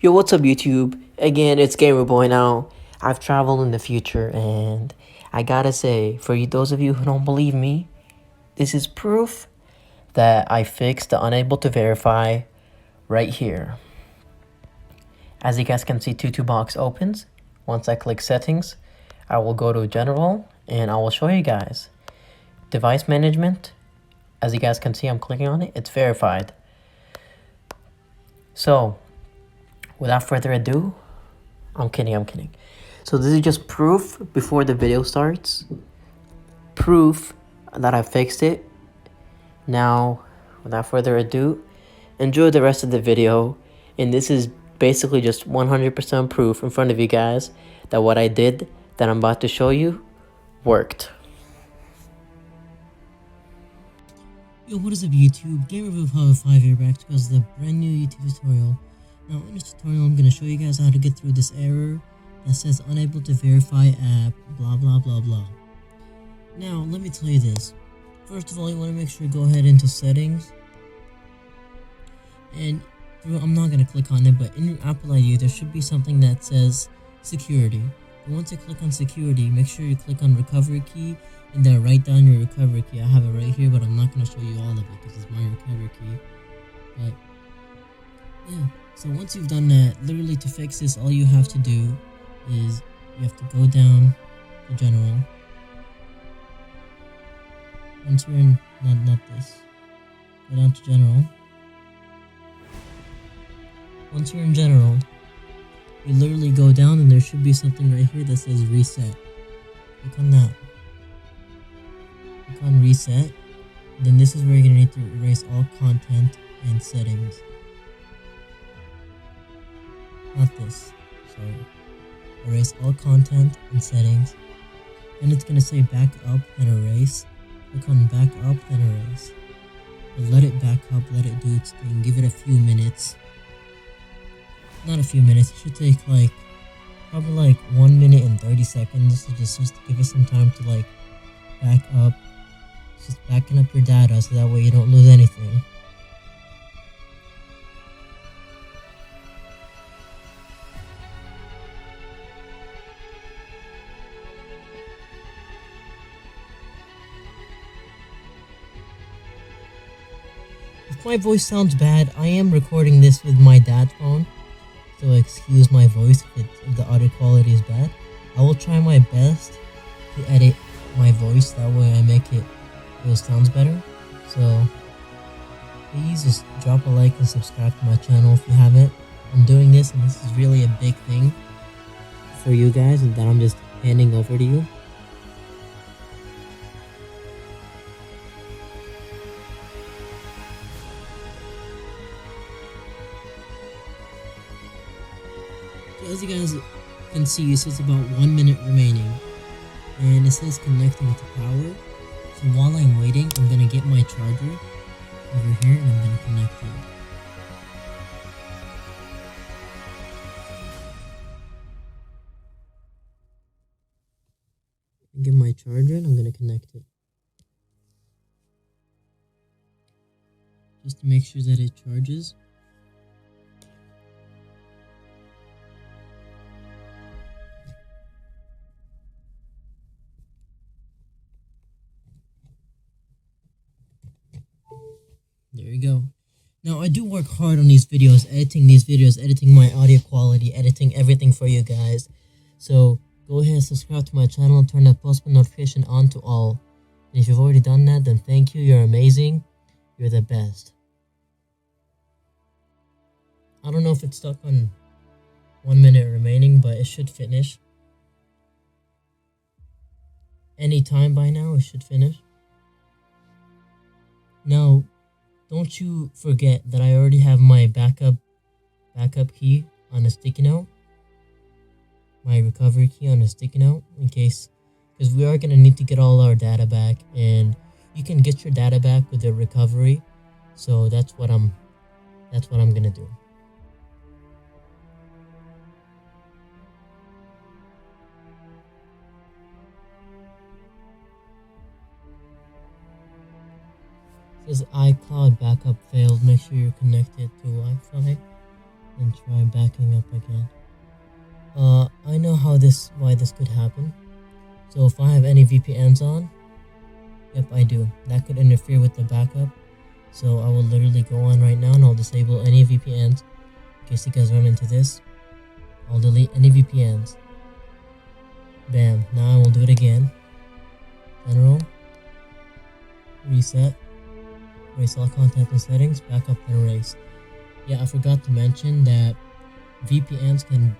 Yo, what's up YouTube? Again, it's Gamer Boy now. I've traveled in the future and I gotta say, for those of you who don't believe me, this is proof that I fixed the unable to verify right here. As you guys can see, TutuBox opens. Once I click settings, I will go to general and I will show you guys. Device management, as you guys can see, I'm clicking on it, it's verified. So, without further ado, I'm kidding. So this is just proof before the video starts. Proof that I fixed it. Now, without further ado, enjoy the rest of the video. And this is basically just 100% proof in front of you guys that what I did that I'm about to show you worked. Yo, what is up YouTube? Gamer with Power 5 here back because the brand new YouTube tutorial. Now in this tutorial I'm going to show you guys how to get through this error that says unable to verify app blah blah blah blah. Now let me tell you this. First of all, you want to make sure you go ahead into settings, and I'm not going to click on it, but in your Apple ID there should be something that says security. But once you click on security, make sure you click on recovery key and then write down your recovery key. I have it right here, but I'm not going to show you all of it because it's my recovery key. But yeah, so once you've done that, literally to fix this, all you have to do is you have to go down to general. Once you're in, not this, go down to general. Once you're in general, you literally go down and there should be something right here that says reset. Click on that. Click on reset. Then this is where you're going to need to erase all content and settings. Not this, sorry. Erase all content and settings. Then it's going to say back up and erase. Click on back up and erase. But let it back up, let it do its thing. Give it a few minutes. Not a few minutes, it should take probably 1 minute and 30 seconds. So just give it some time to back up. Just backing up your data so that way you don't lose anything. If my voice sounds bad, I am recording this with my dad's phone, so excuse my voice if the audio quality is bad. I will try my best to edit my voice, that way I make it so it sounds better. So please just drop a like and subscribe to my channel if you haven't. I'm doing this and this is really a big thing for you guys and that I'm just handing over to you. So as you guys can see, it says about 1 minute remaining and it says connecting to power. So while I'm waiting, I'm gonna get my charger over here and I'm gonna connect it. Get my charger and I'm gonna connect it. Just to make sure that it charges. There you go. Now, I do work hard on these videos, editing my audio quality, editing everything for you guys. So, go ahead and subscribe to my channel and turn that post notification on to all. And if you've already done that, then thank you, you're amazing. You're the best. I don't know if it's stuck on 1 minute remaining, but it should finish. Any time by now, it should finish. Now, don't you forget that I already have my backup key on a sticky note. My recovery key on a sticky note in case, because we are going to need to get all our data back, and you can get your data back with the recovery. So that's what I'm going to do. Says iCloud backup failed. Make sure you're connected to Wi-Fi. and try backing up again. I know why this could happen. So if I have any VPNs on, yep, I do. That could interfere with the backup. So I will literally go on right now and I'll disable any VPNs in case you guys run into this. I'll delete any VPNs. Bam. Now I will do it again. General. Reset. Erase all content and settings. Backup and erase. Yeah, I forgot to mention that VPNs can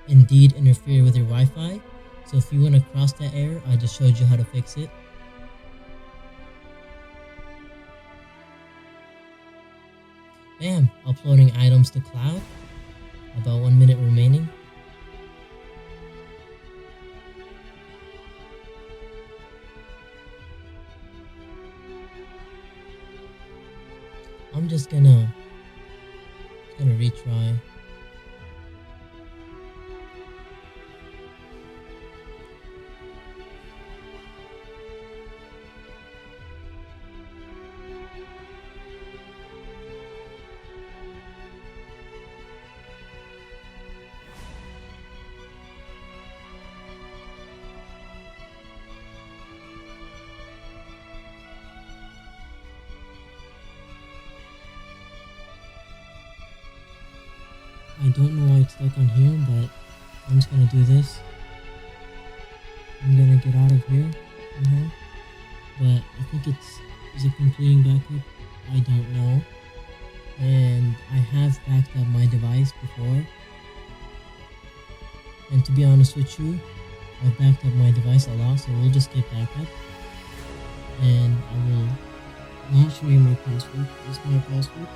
indeed interfere with your Wi-Fi. So if you want to cross that error, I just showed you how to fix it. Bam! Uploading items to cloud. About 1 minute remaining. I'm just gonna retry. I don't know why it's stuck on here, but I'm just gonna do this. I'm gonna get out of here somehow. But I think is it completing backup? I don't know. And I have backed up my device before. And to be honest with you, I've backed up my device a lot, so we'll just get back up. And I will not show you my password. This is my password.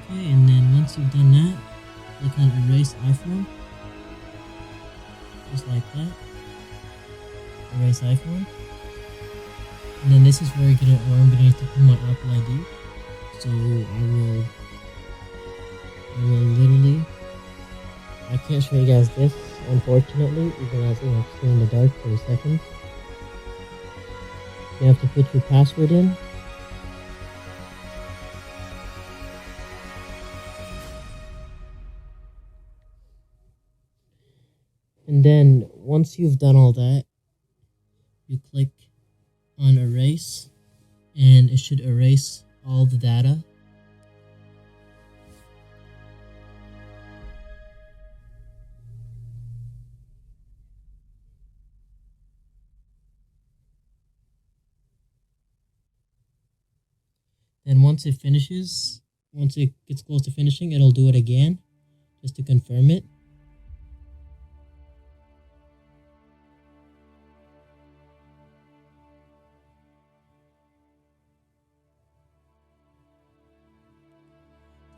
Okay, and then once you've done that, click on erase iPhone. Just like that. Erase iPhone. And then this is where I'm gonna need to put my Apple ID. So I will literally, I can't show you guys this, unfortunately. You're gonna have to stay in the dark for a second. You have to put your password in. And then once you've done all that, you click on erase and it should erase all the data. Then once it gets close to finishing, it'll do it again just to confirm it.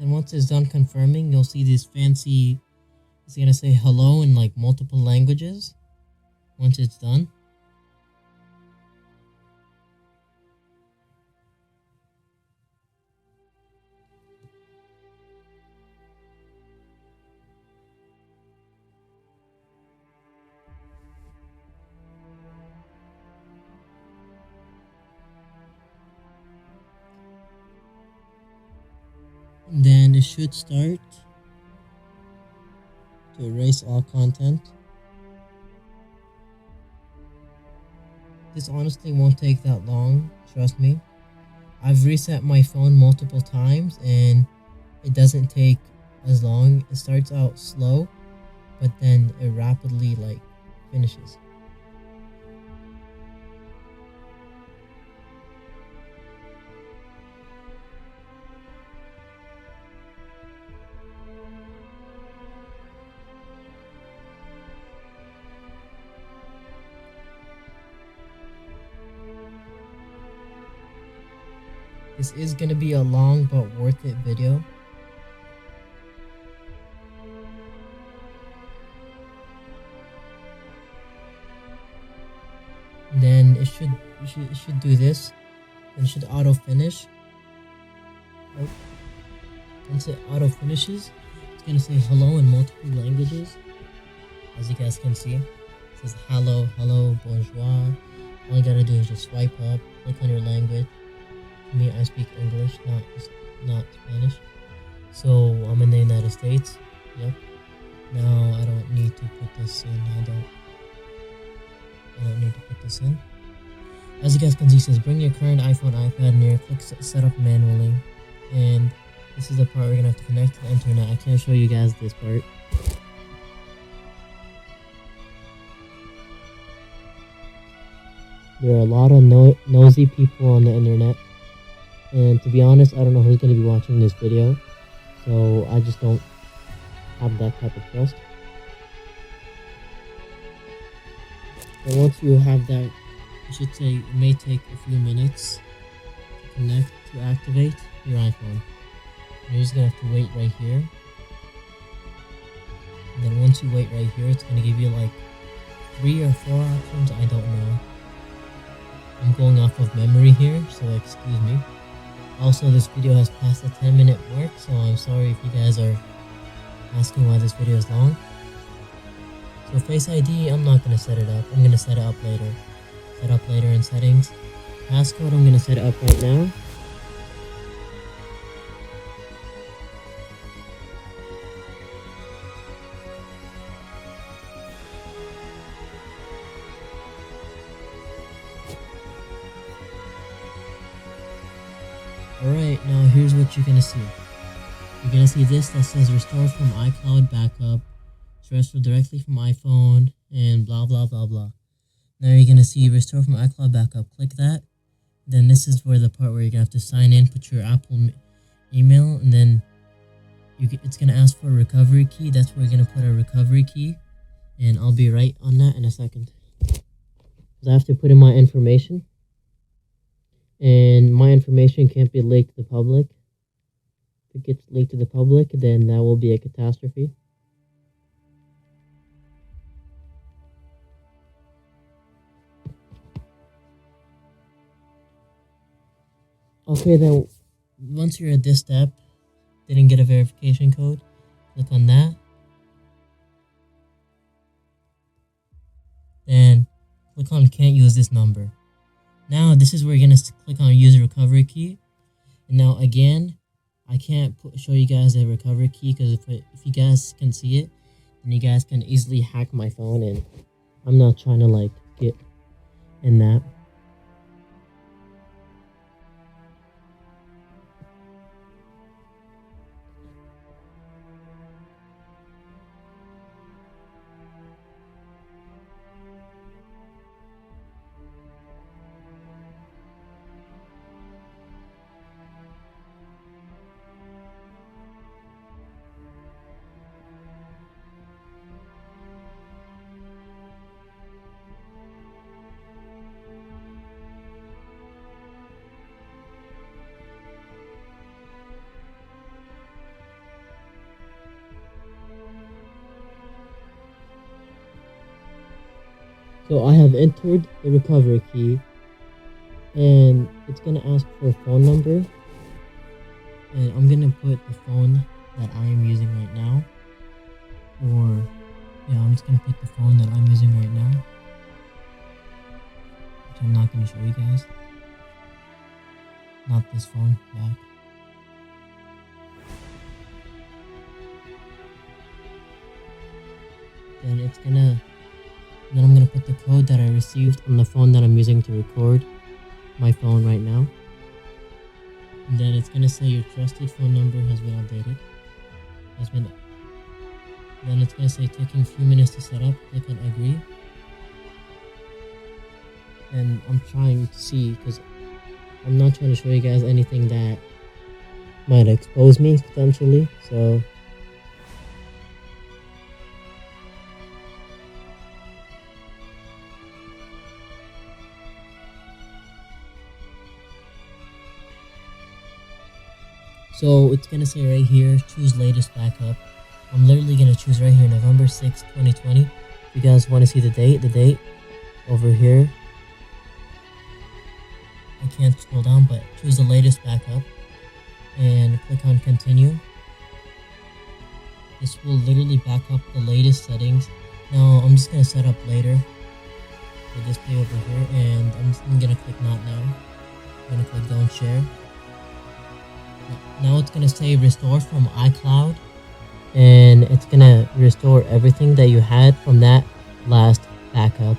And once it's done confirming, you'll see this fancy, it's gonna say hello in like multiple languages once it's done. And then it should start to erase all content. This honestly won't take that long, trust me. I've reset my phone multiple times and it doesn't take as long. It starts out slow, but then it rapidly finishes. This is going to be a long but worth it video. Then it should do this. And it should auto finish. Oh. Once it auto finishes, it's going to say hello in multiple languages. As you guys can see, it says hello, hello, bonjour. All you gotta do is just swipe up, click on your language, I speak English, not Spanish. So I'm in the United States. Yep. Now I don't need to put this in. I don't need to put this in. As you guys can see, it says bring your current iPhone, iPad near. Click set up manually, and this is the part we're gonna have to connect to the internet. I can't show you guys this part. There are a lot of nosy people on the internet, and to be honest, I don't know who's gonna be watching this video, so I just don't have that type of trust. But once you have that, I should say it may take a few minutes to connect to activate your iPhone. You're just gonna have to wait right here. And then once you wait right here, it's gonna give you like 3 or 4 options, I don't know. I'm going off of memory here, so excuse me. Also, this video has passed the 10-minute mark, so I'm sorry if you guys are asking why this video is long. So Face ID, I'm not gonna set it up. I'm gonna set it up later. Set up later in settings. Passcode, I'm gonna set it up right now. Alright, now here's what you're gonna see. You're gonna see this that says restore from iCloud backup, restore directly from iPhone, and blah blah blah blah. Now you're gonna see restore from iCloud backup. Click that. Then this is where the part where you're gonna have to sign in, put your Apple email, and then it's gonna ask for a recovery key. That's where you're gonna put a recovery key, and I'll be right on that in a second. I have to put in my information, and my information can't be leaked to the public. If it gets leaked to the public, then that will be a catastrophe. Okay, then once you're at this step, didn't get a verification code, click on that. Then click on can't use this number. Now this is where you're gonna click on use a recovery key. And now again, I can't show you guys the recovery key because if you guys can see it, then you guys can easily hack my phone, and I'm not trying to like get in that. So I have entered the recovery key, and it's gonna ask for a phone number, and I'm gonna put the phone that I am using right now, or yeah, I'm just gonna put the phone that I'm using right now, which I'm not gonna show you guys. Not this phone, back. Then I'm gonna put the code that I received on the phone that I'm using to record my phone right now. And then it's gonna say your trusted phone number has been updated. Then it's gonna say taking a few minutes to set up. Click on agree. And I'm trying to see, because I'm not trying to show you guys anything that might expose me potentially. So it's gonna say right here, choose latest backup. I'm literally gonna choose right here, November 6th, 2020. If you guys want to see the date over here. I can't scroll down, but choose the latest backup and click on continue. This will literally back up the latest settings. Now I'm just gonna set up later for this pay over here, and I'm just gonna click not now. I'm gonna click don't share. Now it's gonna say restore from iCloud, and it's gonna restore everything that you had from that last backup.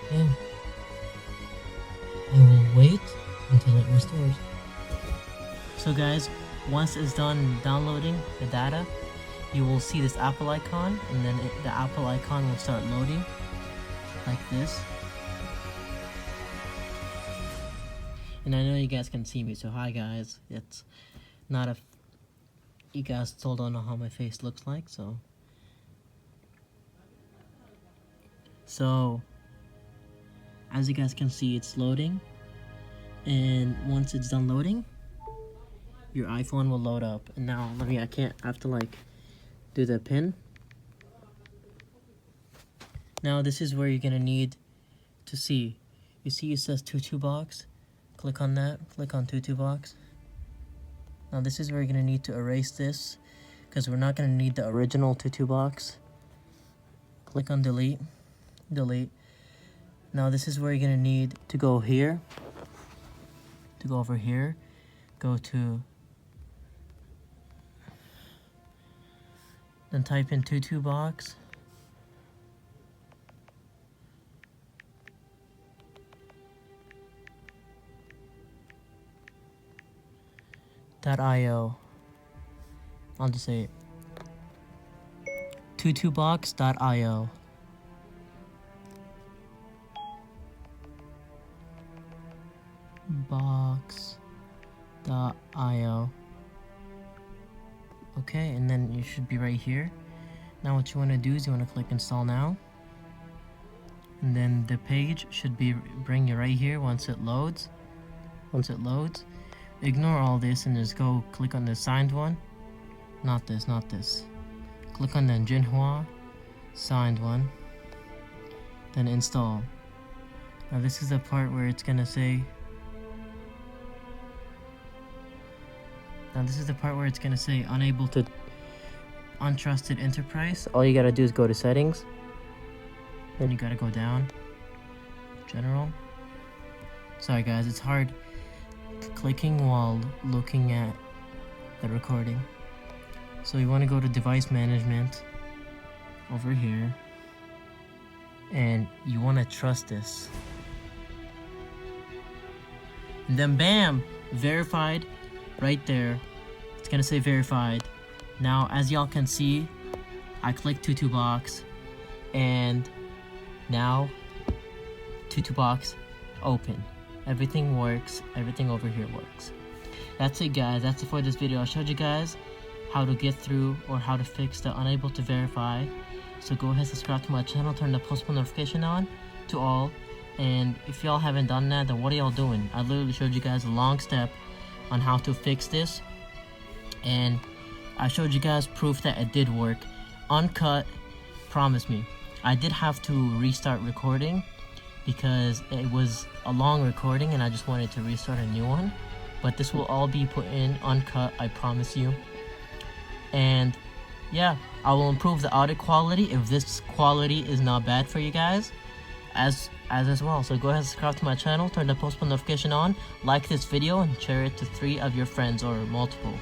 Okay. I will wait until it restores. So guys, once it's done downloading the data, you will see this Apple icon, and then the Apple icon will start loading like this. And I know you guys can see me, so hi guys. It's not a... You guys still don't know how my face looks like, so... as you guys can see, it's loading. And once it's done loading, your iPhone will load up. And now, I have to like do the pin. Now this is where you're gonna need to see. You see it says TutuBox. Click on that, click on TutuBox. Now this is where you're gonna need to erase this, because we're not gonna need the original TutuBox. Click on delete, delete. Now this is where you're gonna need to go here, to go over here, go to, then type in TutuBox. .io. I'll just say it. TutuBox.io. Box.io. Okay, and then you should be right here. Now what you want to do is you want to click install now. And then the page should bring you right here once it loads. Once it loads, ignore all this and just go click on the signed one. Not this, not this. Click on the Jinhua signed one. Then install. Now this is the part where it's gonna say, unable to untrusted enterprise. All you gotta do is go to settings. Then you gotta go down. General. Sorry guys, it's hard clicking while looking at the recording. So you want to go to device management over here, and you want to trust this, and then bam, verified right there. It's gonna say verified. Now as y'all can see, I clicked TutuBox, and now TutuBox open. Everything works. Everything over here works. That's it guys. That's it for this video. I showed you guys how to get through or how to fix the unable to verify. So go ahead, subscribe to my channel, turn the post notification on to all. And if y'all haven't done that, then what are y'all doing? I literally showed you guys a long step on how to fix this, and I showed you guys proof that it did work. Uncut, promise me. I did have to restart recording because it was a long recording and I just wanted to restart a new one, but this will all be put in uncut, I promise you. And yeah, I will improve the audio quality if this quality is not bad for you guys as well. So go ahead and subscribe to my channel, turn the post notification on, like this video, and share it to 3 of your friends or multiple.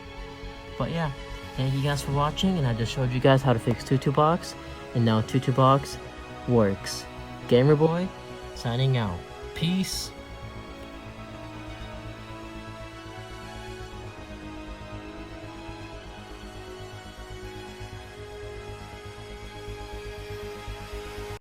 But yeah, thank you guys for watching, and I just showed you guys how to fix TutuBox, and now TutuBox works. Gamer Boy signing out. Peace.